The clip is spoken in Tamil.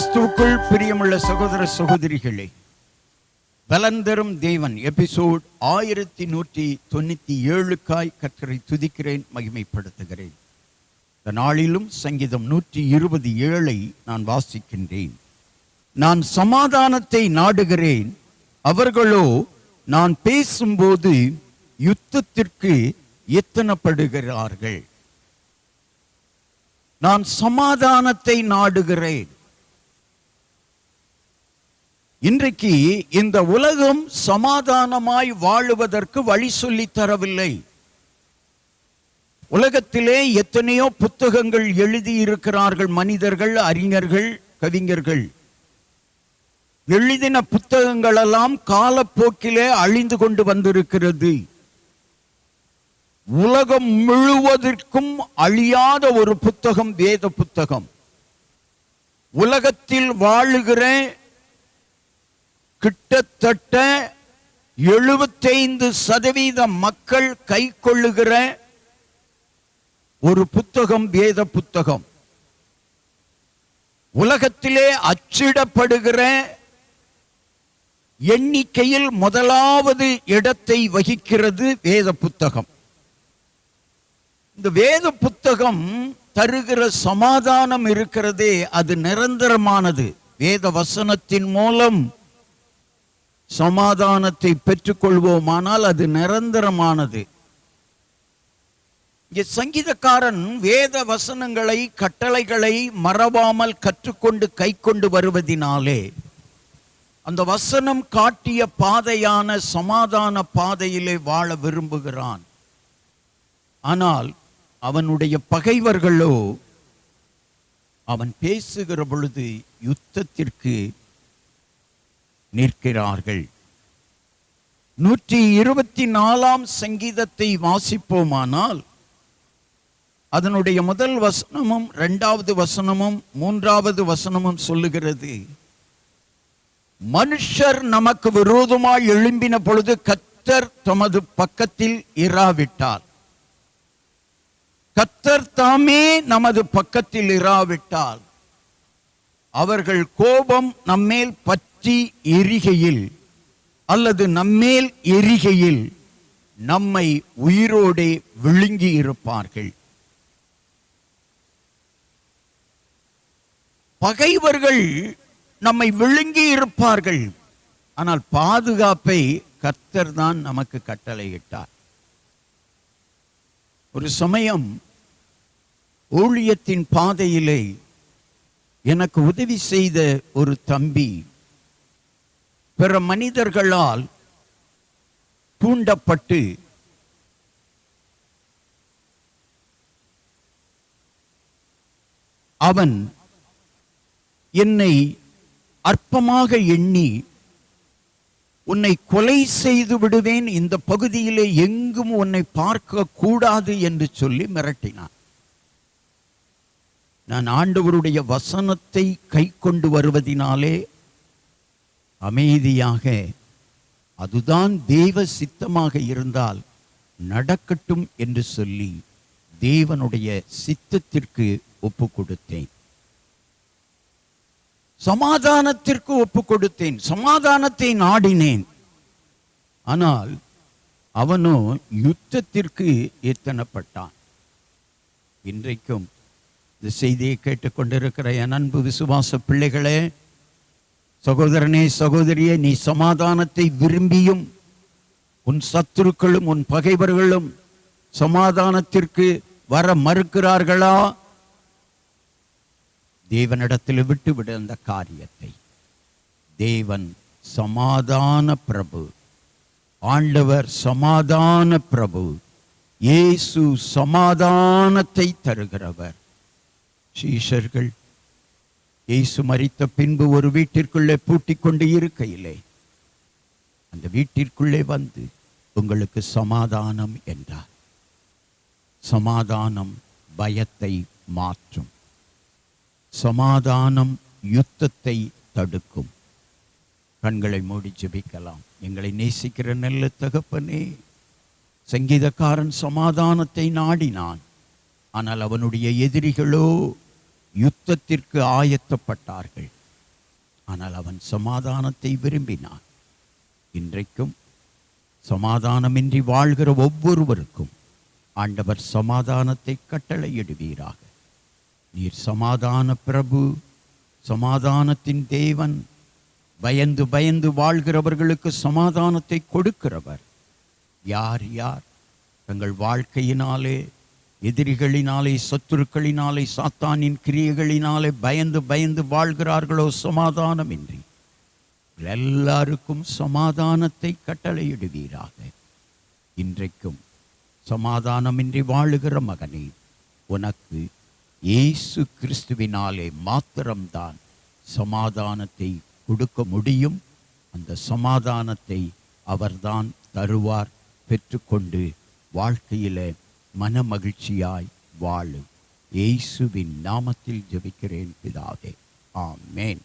கிறிஸ்துவுக்குள் பிரியமுள்ள சகோதர சகோதரிகளே, பலன் தரும் தேவன் எபிசோட் 1197க்காய் கர்த்தரை துதிக்கிறேன், மகிமைப்படுத்துகிறேன். இந்த நாளிலும் சங்கீதம் 127 நான் வாசிக்கின்றேன். நான் சமாதானத்தை நாடுகிறேன், அவர்களோ நான் பேசும்போது யுத்தத்திற்கு எத்தனப்படுகிறார்கள். நான் சமாதானத்தை நாடுகிறேன். இன்றைக்கு இந்த உலகம் சமாதானமாய் வாழுவதற்கு வழி சொல்லி தரவில்லை. உலகத்திலே எத்தனையோ புத்தகங்கள் எழுதியிருக்கிறார்கள் மனிதர்கள், அறிஞர்கள், கவிஞர்கள். எழுதின புத்தகங்களெல்லாம் காலப்போக்கிலே அழிந்து கொண்டு வந்திருக்கிறது. உலகம் முழுவதற்கும் அழியாத ஒரு புத்தகம் வேத புத்தகம். உலகத்தில் வாழுகிற கிட்டத்தட்ட 75% மக்கள் கை கொள்ளுகிற ஒரு புத்தகம் வேத புத்தகம். உலகத்திலே அச்சிடப்படுகிற எண்ணிக்கையில் முதலாவது இடத்தை வகிக்கிறது வேத புத்தகம். இந்த வேத புத்தகம் தருகிற சமாதானம் இருக்கிறதே, அது நிரந்தரமானது. வேத வசனத்தின் மூலம் சமாதானத்தை பெற்றுக்கொள்வோமானால் அது நிரந்தரமானது. இங்கே சங்கீதக்காரன் வேத வசனங்களை, கட்டளைகளை மறவாமல் கற்றுக்கொண்டு கை கொண்டு வருவதினாலே அந்த வசனம் காட்டிய பாதையான சமாதான பாதையிலே வாழ விரும்புகிறான். ஆனால் அவனுடைய பகைவர்களோ அவன் பேசுகிற பொழுது யுத்தத்திற்கு நிற்கிறார்கள். 124ஆம் சங்கீதத்தை வாசிப்போமானால் அதனுடைய முதல் வசனமும் 2வது வசனமும் 3வது வசனமும் சொல்லுகிறது, மனுஷர் நமக்கு விரோதமாய் எழும்பின பொழுது கர்த்தர் தமது பக்கத்தில் இராவிட்டார். கர்த்தர் தாமே நமது பக்கத்தில் இராவிட்டால் அவர்கள் கோபம் நம்மேல் பற்றி எரிகையில் அல்லது நம்மேல் எரிகையில் நம்மை உயிரோடே விழுங்கி இருப்பார்கள். பகைவர்கள் நம்மை விழுங்கி இருப்பார்கள், ஆனால் பாதுகாப்பை கர்த்தர் தான் நமக்கு கட்டளையிட்டார். ஒரு சமயம் ஊழியத்தின் பாதையிலே எனக்கு உதவி செய்த ஒரு தம்பி பிற மனிதர்களால் தூண்டப்பட்டு அவன் என்னை அற்பமாக எண்ணி உன்னை கொலை செய்து விடுவேன், இந்த பகுதியிலே எங்கும் உன்னை பார்க்க கூடாது என்று சொல்லி மிரட்டினான். நான் ஆண்டவருடைய வசனத்தை கை கொண்டு வருவதினாலே அமைதியாக, அதுதான் தேவ சித்தமாக இருந்தால் நடக்கட்டும் என்று சொல்லி தேவனுடைய சித்தத்திற்கு ஒப்பு கொடுத்தேன். சமாதானத்திற்கு ஒப்பு கொடுத்தேன், சமாதானத்தை நாடினேன். ஆனால் அவனோ யுத்தத்திற்கு எத்தனப்பட்டான். இன்றைக்கும் இந்த செய்தியை கேட்டுக்கொண்டிருக்கிற என் அன்பு விசுவாச பிள்ளைகளே, சகோதரனே, சகோதரியே, நீ சமாதானத்தை விரும்பியும் உன் சத்துருக்களும் உன் பகைவர்களும் சமாதானத்திற்கு வர மறுக்கிறார்களா? தேவனிடத்தில் விட்டுவிட அந்த காரியத்தை. தேவன் சமாதான பிரபு, ஆண்டவர் சமாதான பிரபு, இயேசு சமாதானத்தை தருகிறவர். சீஷர்கள் இயேசு மரித்த பின்பு ஒரு வீட்டிற்குள்ளே பூட்டிக் கொண்டு இருக்கையிலே அந்த வீட்டிற்குள்ளே வந்து உங்களுக்கு சமாதானம் என்றார். சமாதானம் பயத்தை மாற்றும். சமாதானம் யுத்தத்தை தடுக்கும். கண்களை மூடி ஜெபிக்கலாம். எங்களை நேசிக்கிற நல்ல தகப்பனே, சங்கீதக்காரன் சமாதானத்தை நாடினான், ஆனால் அவனுடைய எதிரிகளோ யுத்தத்திற்கு ஆயத்தப்பட்டார்கள். ஆனால் அவன் சமாதானத்தை விரும்பினான். இன்றைக்கும் சமாதானமின்றி வாழ்கிற ஒவ்வொருவருக்கும் ஆண்டவர் சமாதானத்தை கட்டளையிடுவீராக. நீர் சமாதான பிரபு, சமாதானத்தின் தேவன். பயந்து பயந்து வாழ்கிறவர்களுக்கு சமாதானத்தை கொடுக்கிறவர். யார் யார் தங்கள் வாழ்க்கையினாலே, எதிரிகளினாலே, சத்துருக்களினாலே, சாத்தானின் கிரியைகளினாலே பயந்து பயந்து வாழ்கிறார்களோ சமாதானமின்றி, எல்லாருக்கும் சமாதானத்தை கட்டளையிடுவீராக. இன்றைக்கும் சமாதானமின்றி வாழுகிற மகனே, உனக்கு இயேசு கிறிஸ்துவினாலே மாத்திரம்தான் சமாதானத்தை கொடுக்க முடியும். அந்த சமாதானத்தை அவர்தான் தருவார். பெற்றுக்கொண்டு வாழ்க்கையிலே மன மகிழ்ச்சியாய் வாழும். இயேசுவின் நாமத்தில் ஜெபிக்கிறேன் பிதாவே, ஆமென்.